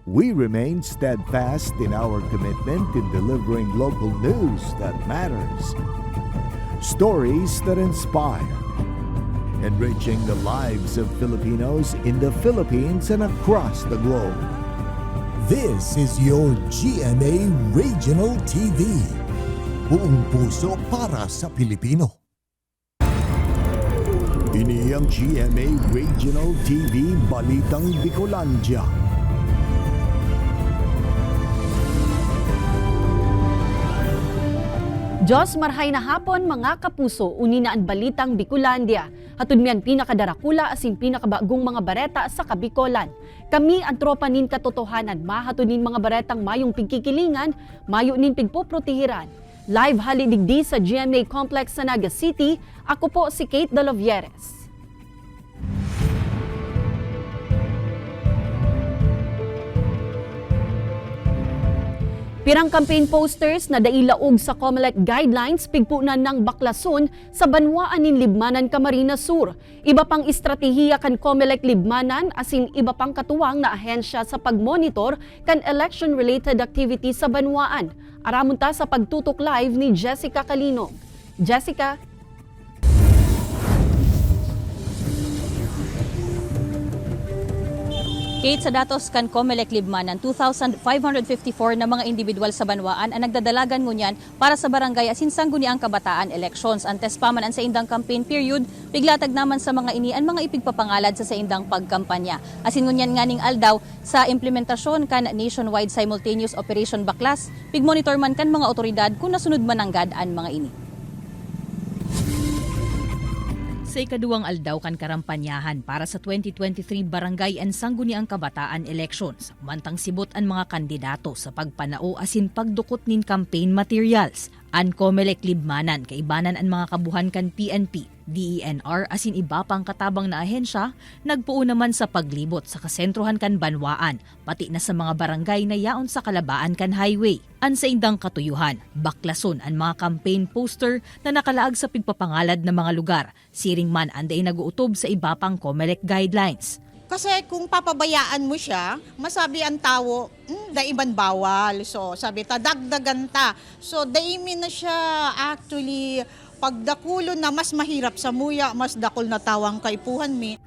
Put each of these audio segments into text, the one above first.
we remain steadfast in our commitment in delivering local news that matters. Stories that inspire. Enriching the lives of Filipinos in the Philippines and across the globe. This is your GMA Regional TV. Buong puso para sa Pilipino. Ini ang GMA Regional TV Balitang Bicolandia. Diyos marhay na hapon mga kapuso, unina ang Balitang Bicolandia. Hatod miyan pinakadarakula asin pinakabagong mga bareta sa Kabikolan. Kami ang tropa nin katotohanan, mahatod nin mga baretang mayong pigkikilingan, mayo nin pigpoprotehiran. Live halidigdi sa GMA Complex sa Naga City, ako po si Kate Dalovieres. Pirang campaign posters na dailaog sa COMELEC guidelines pigpunan ng baklason sa banwaan nin Libmanan, Camarines Sur. Iba pang estratehiya kan COMELEC Libmanan asin iba pang katuwang na ahensya sa pagmonitor kan election-related activities sa banwaan. Aramon ta sa pagtutok live ni Jessica Calinog. Jessica? Kate, sa datos kan COMELEC Libmanan, 2,554 na mga individual sa banwaan ang nagdadalagan ngunyan para sa barangay asin sangguniang kabataan elections. Antes pa man ang sa indang campaign period, piglatag naman sa mga ini ang mga ipigpapangalad sa indang pagkampanya. Asin ngunyan nganing aldaw sa implementasyon kan nationwide simultaneous operation baklas, pigmonitor man kan mga otoridad kung nasunod mananggad ang mga ini. Sa ikaduwang aldaw kan karampanyahan para sa 2023 Barangay and Sangguniang Kabataan Elections, mantang sibot ang mga kandidato sa pagpanao asin pagdukot nin campaign materials. An COMELEC Libmanan, kaibanan ang mga kabuhan kan PNP, DENR asin iba pang katabang na ahensya, nagpuo naman sa paglibot sa kasentrohan kan banwaan, pati na sa mga barangay na yaon sa kalabaan kan highway. An sa indang katuyuhan, baklason ang mga campaign poster na nakalaag sa pigpapangalad ng mga lugar, siring man anday naguutob sa iba pang COMELEC guidelines. Kasi kung papabayaan mo siya, masabi ang tao, daiman bawal. So sabi ta, dagdagan ta. So daimin na siya actually, pagdakulo na mas mahirap sa muya, mas dakol na tawang kaipuhan mi.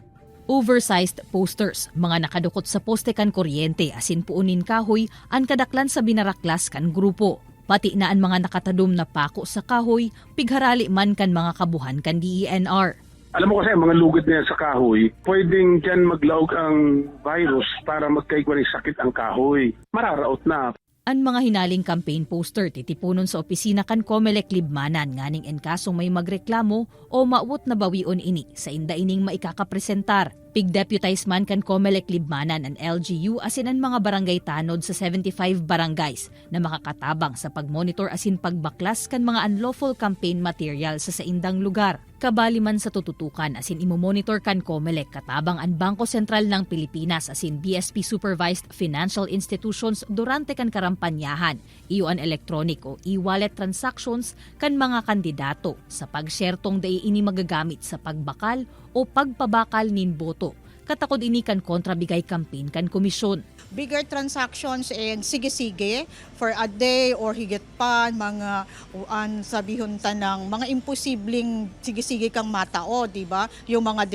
Oversized posters, mga nakadukot sa poste kan kuryente asin puunin kahoy, ang kadaklan sa binaraklas kan grupo. Pati na ang mga nakatadom na pako sa kahoy, pigharali man kan mga kabuhan kan DENR. Alam mo kasi, mga lugod na yan sa kahoy, pwedeng dyan maglaog ang virus para magkaigwa ng sakit ang kahoy. Mararaot na. Ang mga hinaling campaign poster titipunon sa opisina kan COMELEC Libmanan nganing enkasong may magreklamo o maawot na bawion ini sa inda ining maikakapresentar. Pig-deputize man kan COMELEC Libmanan ang LGU asin ang mga barangay tanod sa 75 barangays na makakatabang sa pagmonitor asin pagbaklas kan mga unlawful campaign material sa saindang lugar. Kabali man sa tututukan asin imomonitor kan COMELEC katabang ang Bangko Sentral ng Pilipinas asin BSP supervised financial institutions durante kan karampanyahan, iyo an electronic o e-wallet transactions kan mga kandidato sa pagsyertong dai ini magagamit sa pagbakal o pagpabakal nin boto. Katakod ini kan kontrabigay campaign kan komisyon. Bigger transactions and sige-sige for a day or higit pa, mga sabihon ta ng mga imposibleng sige-sige kang matao, di ba? Yung mga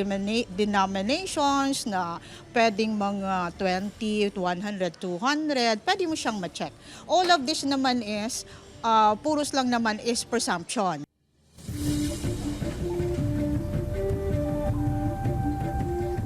denominations na pwedeng mga 20, 100, 200, pwede mo siyang ma-check. All of this naman is, puros lang naman is presumption.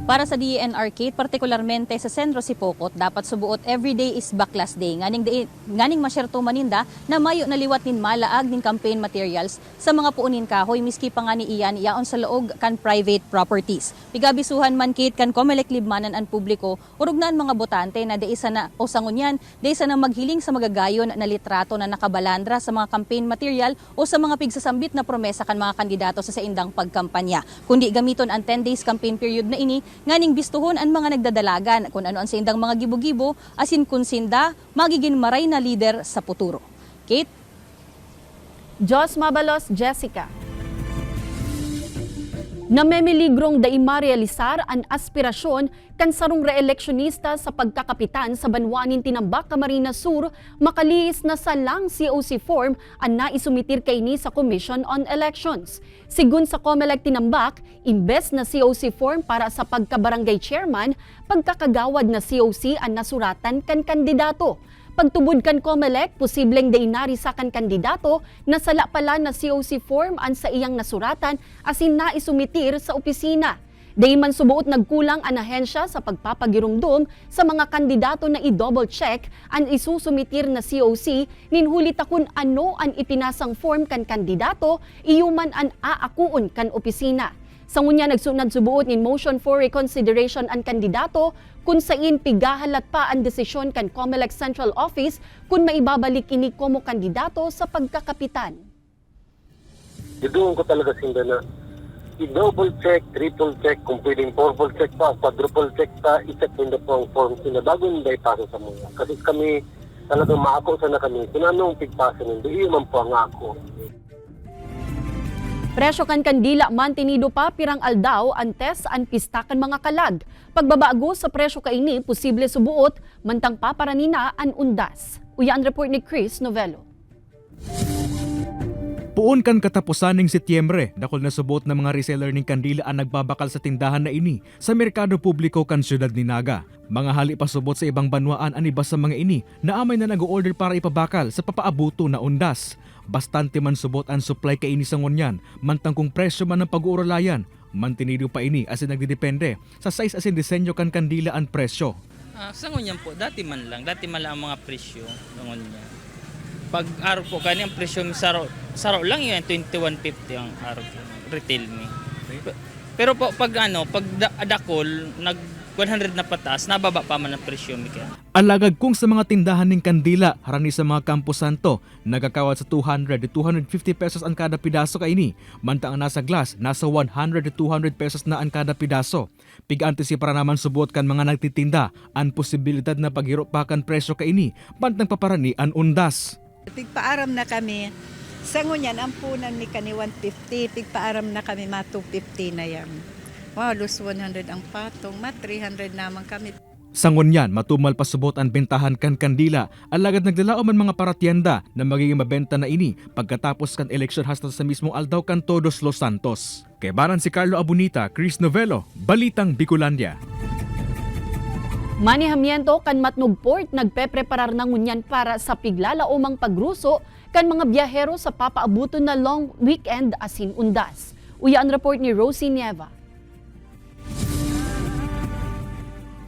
Para sa DENR, Kate, partikularmente sa Sentro Sipokot, dapat subuot everyday is baklas day. Nganing masyerto maninda na mayo naliwat nin malaag nin campaign materials sa mga puunin kahoy, miski pa nga ni iyan yaon sa loob kan private properties. Pigabisuhan man, Kate, kan COMELEC Libmanan ang publiko, urog na ang mga botante na deisa na o sangunyan, deisa na maghiling sa magagayon na litrato na nakabalandra sa mga campaign material o sa mga pigsasambit na promesa kan mga kandidato sa saindang pagkampanya. Kundi gamiton ang 10 days campaign period na ini, nganing bistuhon ang mga nagdadalagan kung ano ang sindang mga gibo-gibo asin kung sinda magiging maray na leader sa futuro. Kate? Jos Mabalos, Jessica. Namemiligrong dai marealisar ang aspirasyon kan sarong reeleksyonista sa pagkakapitan sa Banwanin Tinambak, Camarines Sur, makaliis na salang COC form ang naisumitir kaini sa Commission on Elections. Sigun sa COMELEC Tinambak, imbes na COC form para sa pagkabarangay chairman, pagkakagawad na COC ang nasuratan kan kandidato. Pagtubod kan COMELEC, posibleng dainari sa kan kandidato na sala pala na COC form ang sa iyang nasuratan asin na isumitir sa opisina. Day man subuot nagkulang ang ahensya sa pagpapagirumdum sa mga kandidato na i-double check ang isusumitir na COC ninhuli takun ano ang ipinasang form kan kandidato iyuman ang aakuon kan opisina. Sa ngunya nagsunod subuot in motion for reconsideration ang kandidato kung sain pigahalat pa ang desisyon kan COMELEC Central Office kung maibabalik ini komo kandidato sa pagkakapitan. Doon ko talaga sinda na i-double check, triple check, kung pwedeng purple check pa, quadruple check pa, i-check din na po ang form sila bago nila ipasa sa mga. Kasi kami talagang maako sana kami, kung anong pigpasa nila, iyon man po ang ako. Presyo kan kandila mantinido pa pirang aldaw antes an pista kan mga kalag. Pagbabago sa presyo kaini posible subuot mantang paparanina an undas. Uyan report ni Chris Novello. Puon kan katapusan ng Setyembre, dakol na subot ng mga reseller ng kandila ang nagbabakal sa tindahan na ini sa merkado publiko kan siyudad ni Naga. Mga hali pasubot sa ibang banwaan ang iba sa mga ini na amay na nag-order para ipabakal sa papaabuto na undas. Bastante man subot ang supply kaini sa ngunyan, mantang kung presyo man ng pag-uuralayan, mantinido pa ini asin nagdidepende sa size asin disenyo kan kandila ang presyo. Sa ngunyan po, dati man lang ang mga presyo ng ngunyan. Pag araw po, kanya ang presyo saro lang yun, 21.50 ang araw po, retail me. Pero po, pag dakol, nag 100 na patas, nababa pa man ang presyo mi kaya. Alagad kung sa mga tindahan ng kandila, harani sa mga Campo Santo, nagakawat sa 200 to 250 pesos ang kada pidaso kaini. Mantang nasa glass, nasa 100 to 200 pesos na ang kada pidaso. Pig-ante si para naman subot kan mga nagtitinda, ang posibilidad na paghiro pa kan presyo kaini, mantang paparani ang undas. Pigpaaram na kami, sa ngunyan, ampunan mi kani 150, pigpaaram na kami ma 250 na yan. Wow, los 100 ang patong, ma 300 naman kami. Sa ngunyan, matumal pasubot ang bentahan kan kandila, alagad naglalao man mga paratienda na magiging mabenta na ini pagkatapos kan eleksyon hasta sa mismong aldaw kan Todos Los Santos. Kay baran si Carlo Abunita, Chris Novello, Balitang Bicolandia. Manihamiento kan Matnog Port nagpepreparar ng ngunyan para sa piglalaomang pagruso kan mga biyahero sa papaabuton na long weekend asin undas. Uya ang report ni Rosie Nieva.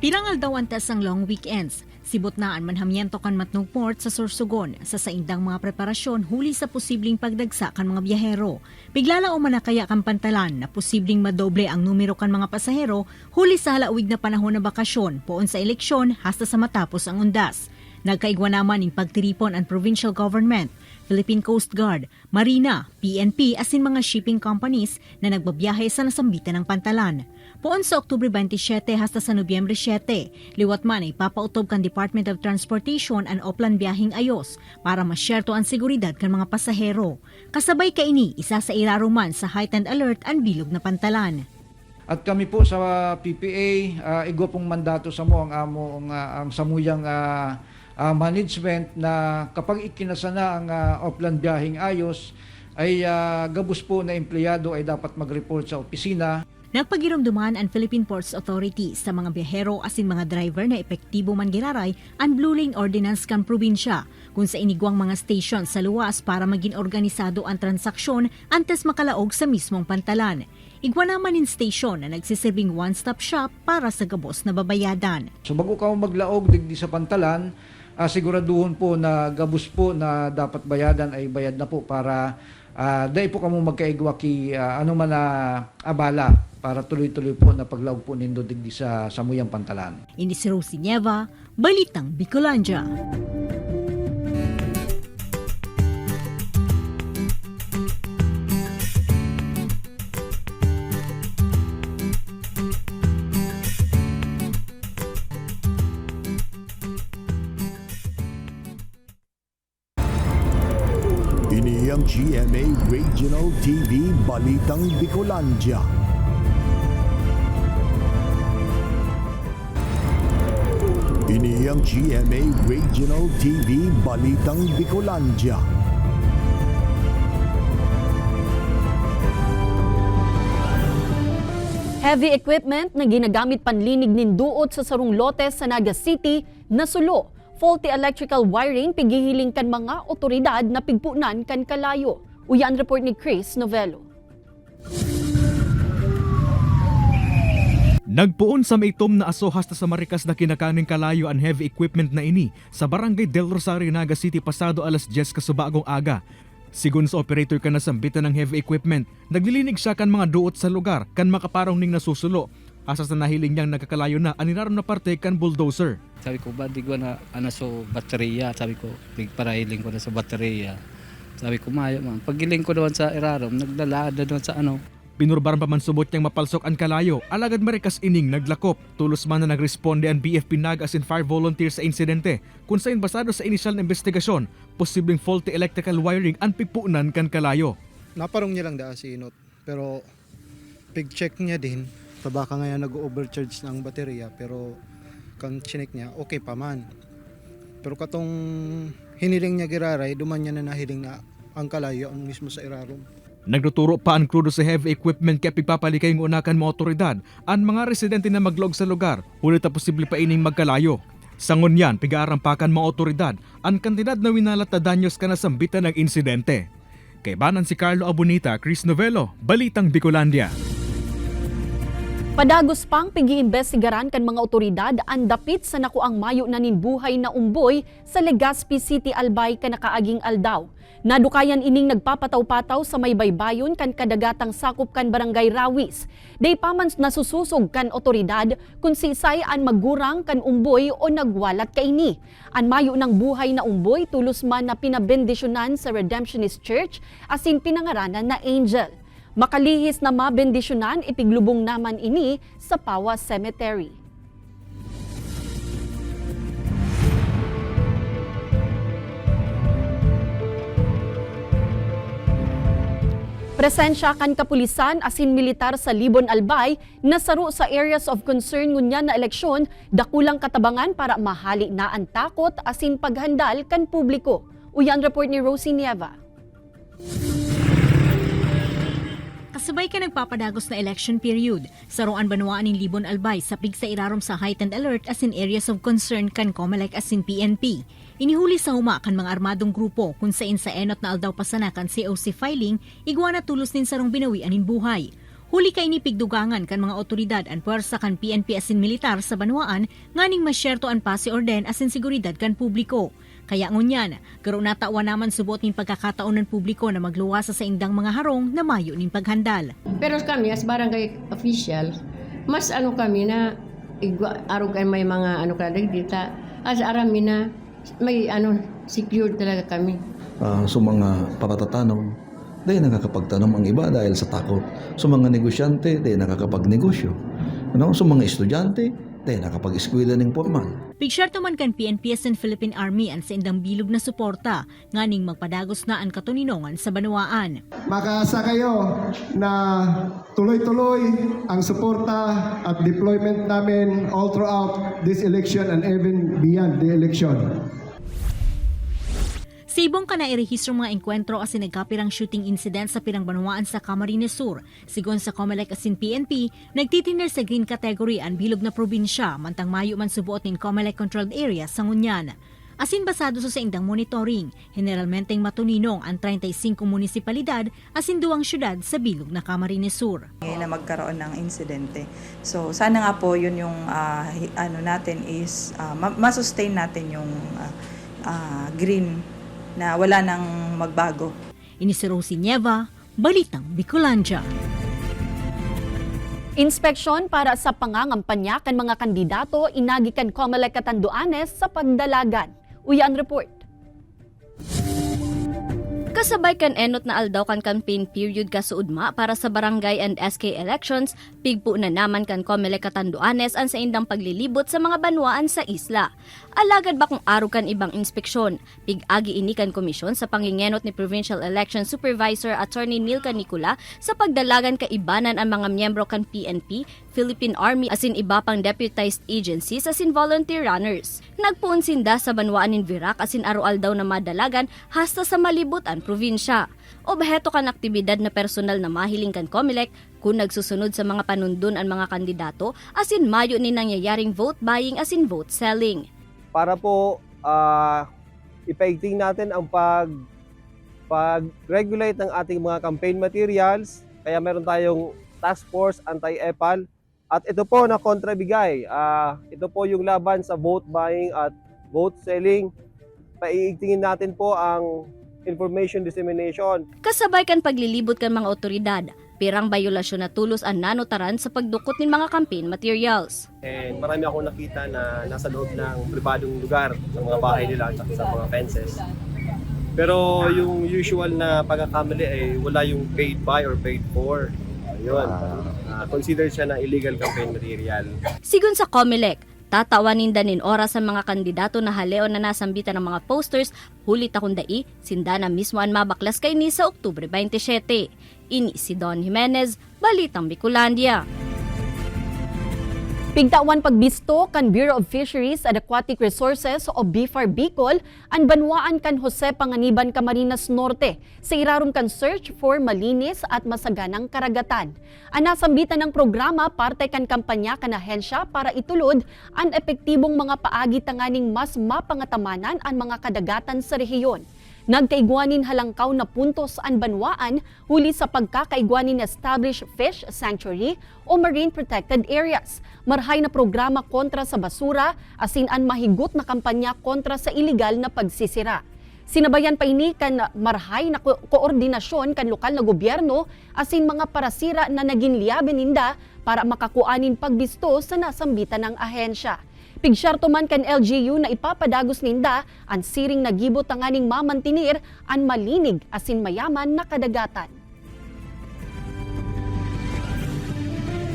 Pirangal daw antas ang long weekends. Sibot na ang manhamiento kan Matnog Port sa Sorsogon sa saindang mga preparasyon huli sa posibleng pagdagsa kan mga biyahero. Biglalao man na kaya kan pantalan na posibleng madoble ang numero kan mga pasahero huli sa halauig na panahon na bakasyon poon sa eleksyon hasta sa matapos ang undas. Nagkaigwa naman ng pagtiripon ang provincial government, Philippine Coast Guard, Marina, PNP asin mga shipping companies na nagbabiyahe sa nasambitan ng pantalan. Poon sa Oktubre 27 hasta sa Nobyembre 7, liwat man ay papautob kan Department of Transportation ang oplan biyahing ayos para masyerto ang seguridad kan mga pasahero. Kasabay kaini, isa sa iraruman sa heightened alert ang bilog na pantalan. At kami po sa PPA, igo pong mandato sa mo ang samuyang management na kapag ikinasana ang oplan biyahing ayos, ay gabos po na empleyado ay dapat mag-report sa opisina. Nagpagirumduman ang Philippine Ports Authority sa mga biyahero asin mga driver na epektibo man giraray ang Blue Lane Ordinance kan probinsya kung sa inigwang mga station sa luwas para maging organisado ang transaksyon antes makalaog sa mismong pantalan. Igwa naman in station na nagsisilbing one-stop shop para sa gabos na babayadan. So bago ka maglaog digdi sa pantalan, siguraduhon po na gabos po na dapat bayadan ay bayad na po para dahil po kamo magkaigwa ki ano man na abala para tuloy-tuloy po na paglaog po nindo digdi sa samuyang pantalan. Ini si Rosie Nieva, Balitang Bicolandia. Ini ang GMA Regional TV Balitang Bicolandia. Ini ang GMA Regional TV Balitang Bicolandia. Heavy equipment na ginagamit panlinig ninduot sa sarong lote sa Naga City nasulo. Faulty electrical wiring pigihiling kan mga otoridad na pigpunan kan kalayo. Uyan report ni Chris Novello. Nagpuon sa maitom na asohas na sa Maricas na kinakaning kalayo ang heavy equipment na ini sa Barangay Del Rosario, Naga City pasado alas 10 kasubagong aga. Sigun sa operator kan nasambitan ng heavy equipment, naglilinig siya kan mga duot sa lugar kan makaparong ning nasusulo. Asa sa nahiling niyang nagkakalayo na aniraron na parte kan bulldozer. Sabi ko, ba di ko na so baterya? Sabi ko, parahiling ko na sa baterya. Sabi ko, mayo man. Pagiling ko naman sa irarom, naglalaan na naman sa ano. Pinurbaran pa man subot niyang mapalsok ang kalayo, alagad Maricas ining naglakop. Tulos man na nagresponde ang BFP Nagas and fire volunteers sa insidente. Kung saan basado sa inisyal na investigasyon, posibleng faulty electrical wiring ang pigpunan kan kalayo. Naparong niya lang si Inot, pero pig-check niya din, baka ngayon nag-overcharge ng baterya, pero kung chinek niya, okay pa man. Pero katong hiniling niya giraray, duman niya na nahiling na ang kalayo ang mismo sa irarom. Nagtuturo pa ang krudo sa heavy equipment kaya pigpapalikay ng unakan mga otoridad ang mga residente na maglog sa lugar, hulit na posible pa ining magkalayo. Sa ngunyan, pigaarampakan mga otoridad ang kantidad na winalat na danyos ka nasambitan ng insidente. Kay banan si Carlo Abunita, Chris Novello, Balitang Bicolandia. Padagos pang pigi-imbestigaran kan mga otoridad ang dapit sa nakuang mayo na ninbuhay na umboy sa Legazpi City, Albay kanakaaging aldaw. Nadukayan ining nagpapataw-pataw sa may baybayon kan kadagatang sakop kan Barangay Rawis. Day pa man nasususog kan otoridad kung sisay an maggurang kan umboy o nagwalat kaini. An mayo ng buhay na umboy tulos man na pinabendisyonan sa Redemptionist Church asin pinangaranan na Angel. Makalihis na mabendisyonan ipiglubong naman ini sa Pawa Cemetery. Presensya kan kapulisan asin militar sa Libon, Albay nasaro sa areas of concern ngunyan na eleksyon dakulang katabangan para mahali na ang takot asin paghandal kan publiko. Uyan report ni Rosie Nieva. Kasabay ka nagpapadagos na election period, saruan banwaan ng Libon, Albay sa pig sa irarom sa heightened alert as in areas of concern kan COMELEC as in PNP. Inihuli sa huma kan mga armadong grupo kung sain sa enot na aldaw pasanakan COC filing, igwa na tulos nin sarong binawian in buhay. Huli kay ni pigdugangan kan mga otoridad an puwersa kan PNP as in militar sa banwaan, nganing masyerto an pasi orden as in seguridad kan publiko. Kaya ngunyan, karon natawan naman subot nin pagkakataon ng publiko na magluwas sa indang mga harong na mayo nin paghandal. Pero kami as barangay official, mas kami na arog ay may mga kadagdita as arami na may secured talaga kami. Sa mga paratatanom, dahil nakakapagtanom ang iba dahil sa takot. Sa mga negosyante, dahil nakakapagnegosyo. Sa mga estudyante, dahil nakapag-eskwela ng formal. Pigsyerto man kan PNP and Philippine Army ang sa indang bilog na suporta, nganing magpadagos na ang katuninongan sa banwaan. Makaasa kayo na tuloy-tuloy ang suporta at deployment namin all throughout this election and even beyond the election. Sibong ka na irehistro mga engkwentro as nagkapirang shooting incident sa pirang banwaan sa Camarines Sur. Sigon sa COMELEC asin PNP, nagtitiner sa green category ang bilog na probinsya, mantang mayo man subuot nin COMELEC controlled area sa ngunyan. Asin basado sa indang monitoring, generalmente matuninong ang 35 munisipalidad asin 2 syudad sa bilog na Camarines Sur. Na magkaroon ng insidente. So sana nga po yun yung natin is masustain natin yung green na wala nang magbago. Ini si Rosie Nieva, Balitang Bicolandia. Inspeksyon para sa pangangampanya kan mga kandidato inagikan COMELEC Catanduanes sa pagdalagan. Uyan report. Kasabay kan enot na aldaw kan campaign period kasuudma para sa barangay and SK elections, pigpo na naman kan COMELEC Catanduanes ang sa indang paglilibot sa mga banwaan sa isla. Alagad ba kung araw kan ibang inspeksyon, pig-agi ini kan komisyon sa pangingenot ni Provincial Election Supervisor Attorney Neil Canicula sa pagdalagan kaibanan ang mga miyembro kan PNP Philippine Army asin iba pang deputized agencies asin volunteer runners. Nagpuon sinda sa banwaan nin Virac asin arual daw na madalagan hasta sa malibutan probinsya. Obheto kan aktibidad na personal na mahiling kan COMELEC kung nagsusunod sa mga panundon ang mga kandidato asin mayo ni nangyayaring vote buying asin vote selling. Para po ipaigting natin ang pag-regulate ng ating mga campaign materials. Kaya meron tayong task force anti-EPAL. At ito po na kontrabigay. Ito po yung laban sa vote buying at vote selling. Paiigtingin natin po ang information dissemination. Kasabay kan paglilibot kan mga otoridad, pirang bayolasyon na tulos ang nanotaran sa pagdukot ng mga campaign materials. And marami akong nakita na nasa loob ng pribadong lugar ng mga bahay nila at sa mga fences. Pero yung usual na pagkakamali ay wala yung paid by or paid for. Ayun. Consider siya na illegal campaign material. Sigun sa COMELEC, tatawanin danin oras ang mga kandidato na haleo na nasambitan ng mga posters huli takundai, sinda na mismo ang mabaklas kay ni sa Oktubre 27. Ini si Don Jimenez, Balitang Bicolandia. Pigtawan pagbisto kan Bureau of Fisheries and Aquatic Resources o BFAR Bicol ang banwaan kan Jose Panganiban, Camarines Norte sa irarum kan search for malinis at masaganang karagatan. Ang nasambitan ng programa parte kan kampanya kan ahensya para itulod ang epektibong mga paagi tanganing mas mapangatamanan ang mga kadagatan sa rehiyon. Nagkaigwanin halangkaw na puntos ang banwaan huli sa pagkakaigwanin established fish sanctuary o marine protected areas. Marhay na programa kontra sa basura asin ang mahigot na kampanya kontra sa iligal na pagsisira. Sinabayan pa ini kan marhay na koordinasyon kan lokal na gobyerno asin mga parasira na naging liabe ninda para makakuanin pagbisto sa nasambitan ng ahensya. Pigsyarto man kan LGU na ipapadagos ninda ang siring nagibot tanganing mamantinir ang malinig asin mayaman na kadagatan.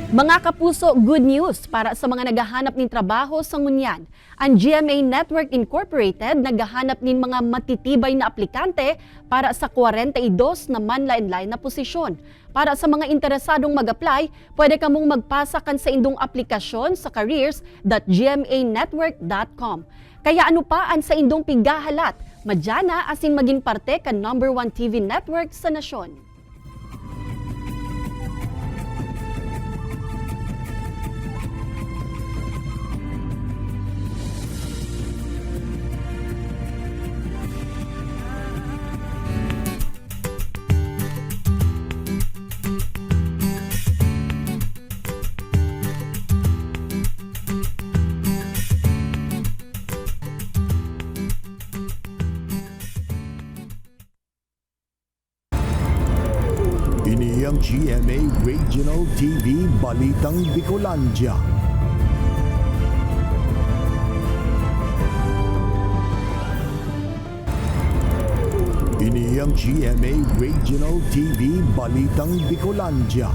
Mga kapuso, good news para sa mga naghahanap ng trabaho sa ngunyan. Ang GMA Network Incorporated naghahanap ng mga matitibay na aplikante para sa 42 na manlain-lain na posisyon. Para sa mga interesadong mag-apply, pwede ka mong magpasa kan sa indong aplikasyon sa careers.gmanetwork.com. Kaya ano pa ang sa indong pigahalat? Madyana asin maging parte kan #1 TV network sa nasyon. Ini ang GMA Regional TV Balitang Bicolandia. Ini ang GMA Regional TV Balitang Bicolandia.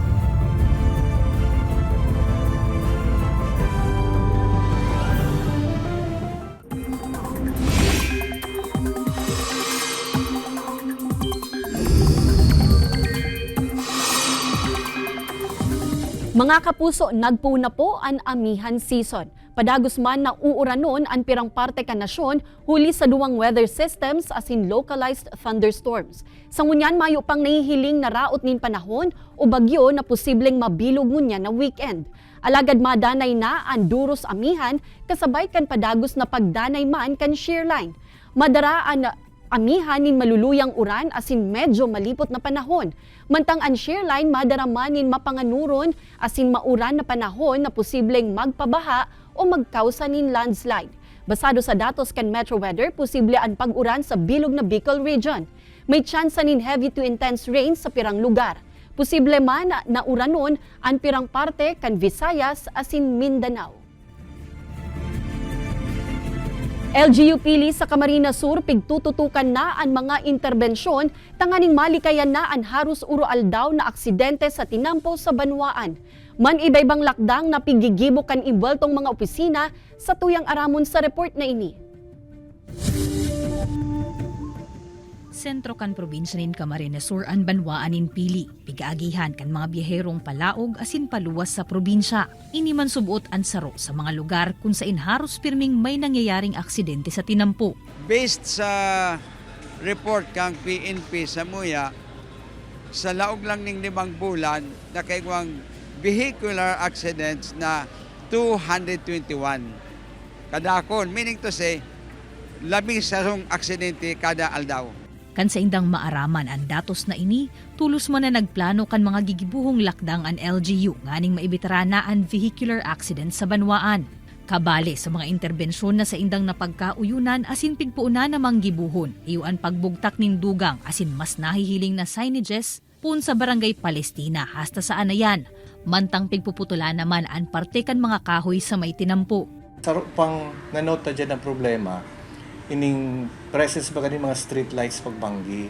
Mga kapuso, nagpuna po ang amihan season. Padagos man na uuranon ang pirang parte ka nasyon huli sa duwang weather systems as in localized thunderstorms. Sa ngunyan, mayo pang nahihiling na raot nin panahon o bagyo na posibleng mabilog ngunyan na weekend. Alagad madanay na ang duros amihan kasabay kan padagos na pagdanay man kan shearline. Madara ang amihan nin maluluyang uran asin medyo malipot na panahon. Mantang ang shearline madaramanin mapanganuron asin mauran na panahon na posibleng magpabaha o magkausa nin landslide. Basado sa datos kan Metro Weather, posible ang pag-uran sa bilog na Bicol region. May tsansa nin heavy to intense rain sa pirang lugar. Posible man na uranon ang pirang parte kan Visayas asin Mindanao. LGU pili sa Camarines Sur pigtututukan na ang mga interbensyon tanganing malikayan na ang harus uroaldaw na aksidente sa tinampo sa banwaan. Man ibaybang lakdang na pigigibo kan imbweltong mga opisina sa tuyang aramon sa report na ini. Sentro kan probinsya nin Camarines Sur an banwaan nin Pili. Pigaagihan kan mga biyaherong palaog asin paluwas sa probinsya. Ini man subuot an saro sa mga lugar kung saan haros pirming may nangyayaring aksidente sa tinampo. Based sa report kang PNP sa Muya, sa laog lang ning 5 bulan, nakaigwang vehicular accidents na 221 kadakon. Meaning to say, 11 aksidente kada aldaw. Kan sa indang maaraman ang datos na ini, tulos man na nagplano kan mga gigibuhong lakdang an LGU nganing maibitarana ang vehicular accident sa banwaan. Kabale sa mga interbensyon na sa indang napagkauyunan asin pigpuuna namang gibuhon, iwan pagbugtak ning dugang asin mas nahihiling na signages pun sa barangay Palestina hasta sa Anayan. Mantang pigpuputulan naman ang parte kan mga kahoy sa may tinampo. Saro pang nanota dyan ang problema, ining presence ba ganing mga street lights pagbanggi.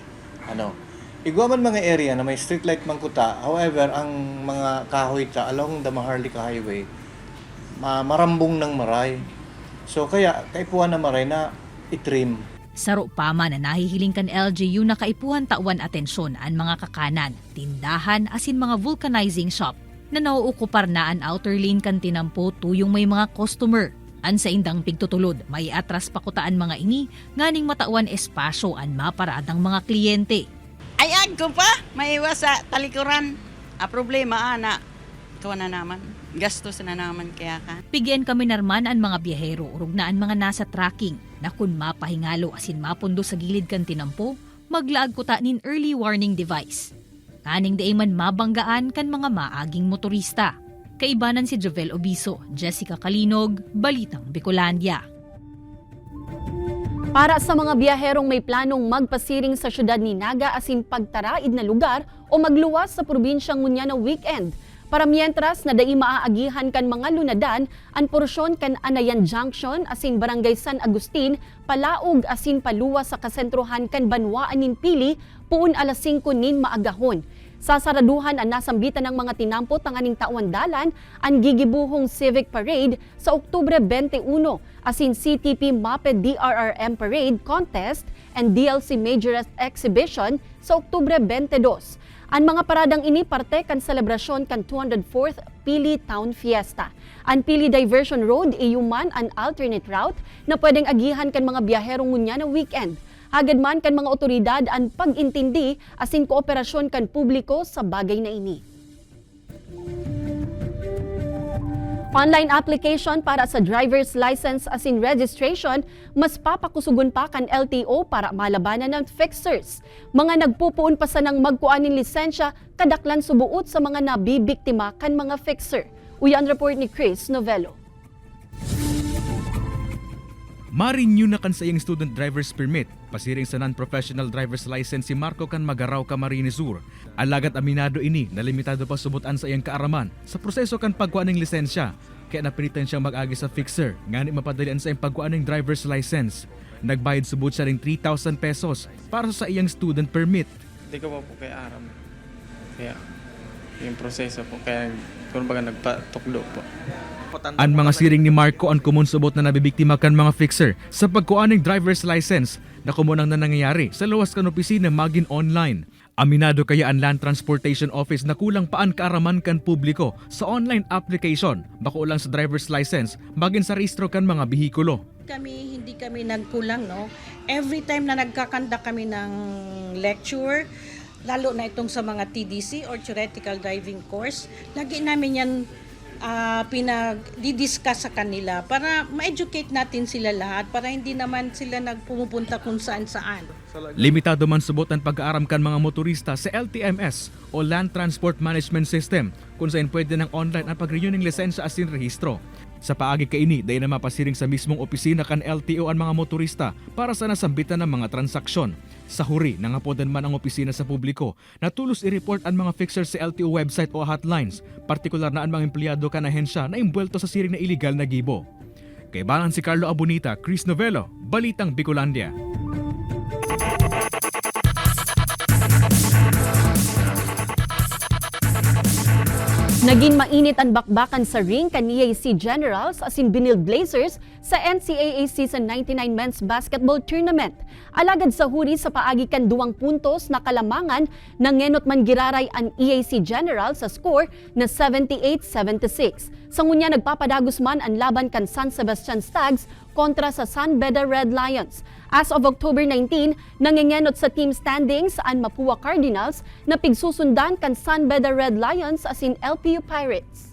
Igwa man mga area na may street light mangkuta, however, ang mga kahoy ta along the Maharlika Highway, marambong ng maray. So kaya kaipuhan na maray na itrim. Saro pa man na nahihiling kan LGU na kaipuhan tawan atensyon ang mga kakanan, tindahan asin mga vulcanizing shop na nauukupar na ang outer lane kan tinampo tuyong may mga customer. An sa indang pigtutulod, may atras pakutaan mga ini, nganing matawan espasyo an maparadang mga kliyente. Ay, ko pa, maiwas sa talikuran. Problema, na, ito na naman. Gastos na naman kaya ka. Pigyan kami narman ang mga biyahero, urog na ang mga nasa tracking, na kun mapahingalo asin mapundo sa gilid kan tinampo, maglaag kuta nin early warning device. Kaning di man mabanggaan kan mga maaging motorista. Kaibanan si Jovel Obiso, Jessica Kalinog, Balitang Bicolandia. Para sa mga biyaherong may planong magpasiring sa syudad ni Naga asin pagtaraid na lugar o magluwas sa probinsyang Munya na weekend, para mientras na dai maaagihan kan mga lunadan ang porsyon kan Anayan Junction asin Barangay San Agustin, palaog asin paluwas sa kasentrohan kan Banwaan nin Pili, puun alas 5 nin maagahon. Sasaraduhan ang nasambitan ng mga tinampo tanganing taon dalan ang gigibuhong Civic Parade sa Oktubre 21 asin CTP MAPED DRRM Parade Contest and DLC Majorette Exhibition sa Oktubre 22. Ang mga paradang ini parte kan selebrasyon kan 204th Pili Town Fiesta. Ang Pili Diversion Road iyuman ang alternate route na pwedeng agihan kan mga biyaherong ngunya na weekend. Agad man kan mga otoridad ang pag-intindi asin kooperasyon kan publiko sa bagay na ini. Online application para sa driver's license asin registration, mas papakusugon pa kan LTO para malabanan ng fixers. Mga nagpupuon pa sa nang magkuanin lisensya, kadaklan subuot sa mga nabibiktima kan mga fixer. Uyan report ni Chris Novello. Ma-renew na kan sa iyang student driver's permit, pasiring sa non-professional driver's license si Marco kan Magaraw, Camarines Sur. Alagat aminado ini na limitado pa subutan sa iyang kaaraman sa proseso kan pagkuha ng lisensya, kaya napilitan siyang mag-agi sa fixer, ngani mapadalian sa iyang pagkuha ng driver's license. Nagbayad subot siya ring 3,000 pesos para sa iyang student permit. Hindi ko po kay aram. Kaya yung proseso po, kaya kung baga nagpatukdo po. Ang mga siring ni Marco ang kumun-subot na nabibiktima kan mga fixer sa pagkuha ng driver's license na kumunang na nangyayari sa luwas kan opisina magin online. Aminado kaya ang Land Transportation Office na kulang pa ang kaaraman kan publiko sa online application bako lang sa driver's license magin sa rehistro kan mga bihikulo. Hindi kami nagkulang, no? Every time na nagkakanda kami ng lecture, lalo na itong sa mga TDC or theoretical driving course, lagi namin yan pinag-discuss sa kanila para ma-educate natin sila lahat para hindi naman sila nagpumupunta kung saan-saan. Limitado man subot ang pag-aaram kan mga motorista sa LTMS o Land Transport Management System kung saan pwede ng online ang pag-renew ng lisensya asin rehistro. Sa paagi kaini, dahil na mapasiring sa mismong opisina kan LTO ang mga motorista para sa nasambitan ng mga transaksyon. Sa huri, nangapodan man ang opisina sa publiko na tulos i-report ang mga fixers sa LTO website o hotlines, partikular na ang mga empleyado kan ahensya na imbwelto sa siring na iligal na gibo. Kay balan si Carlo Abonita, Chris Novello, Balitang Bicolandia. Naging mainit ang bakbakan sa ring kan EAC Generals asin Binil Blazers sa NCAA Season 99 Men's Basketball Tournament. Alagad sa huri sa paagi kan 2 puntos na kalamangan nangenot man giraray ang EAC Generals sa score na 78-76. Sa ngunya nagpapadagos man ang laban kan San Sebastian Stags kontra sa San Beda Red Lions. As of October 19, nangengenot sa team standings ang Mapua Cardinals na pigsusundan kan San Beda Red Lions asin LPU Pirates.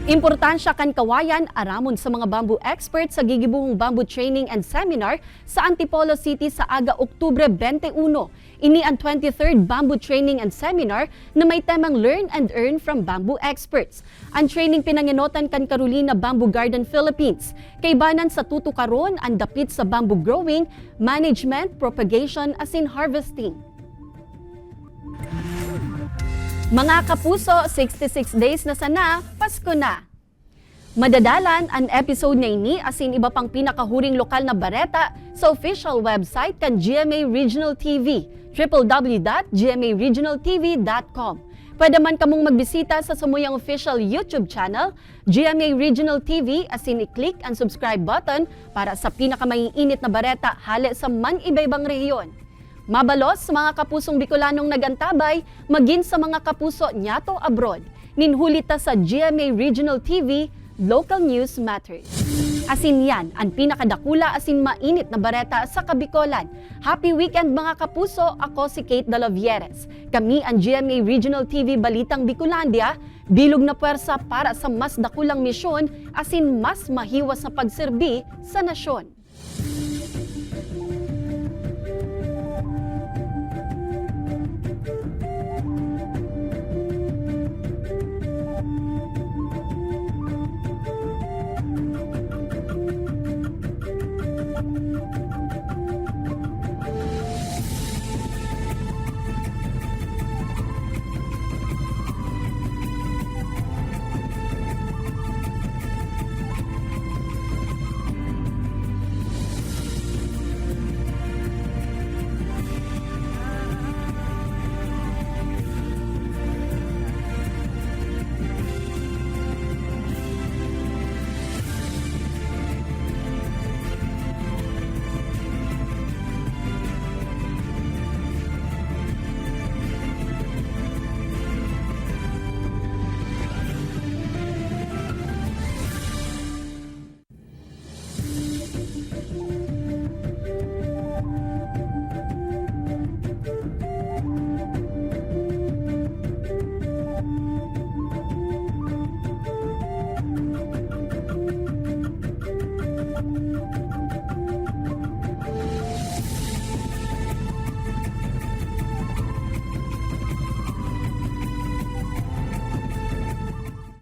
Importansya kan kawayan aramon sa mga bamboo experts sa gigibuhong bamboo training and seminar sa Antipolo City sa aga Oktubre 21. Ini ang 23rd Bamboo Training and Seminar na may temang Learn and Earn from Bamboo Experts. Ang training pinangenotan kan Carolina Bamboo Garden Philippines. Kaibanan sa tutukaron ang dapit sa bamboo growing, management, propagation asin harvesting. Mga kapuso, 66 days na sana, Pasko na. Madadalan ang episode na ini asin iba pang pinakahuring lokal na bareta sa official website kan GMA Regional TV, www.gmaregionaltv.com. Pwede man kamong magbisita sa sumuyang official YouTube channel, GMA Regional TV, asin i-click ang subscribe button para sa pinakamaiinit na bareta hali sa man-ibaybang rehiyon. Mabalos sa mga kapusong Bicolanong nagantabay, maging sa mga kapuso nyato abroad. Ninhulita sa GMA Regional TV, Local News Matters. Asin yan, ang pinakadakula asin mainit na bareta sa Kabicolan. Happy weekend mga kapuso, ako si Kate Dalavieres. Kami ang GMA Regional TV Balitang Bicolandia, bilog na puwersa para sa mas dakulang misyon asin mas mahiwas na pagserbi sa nasyon.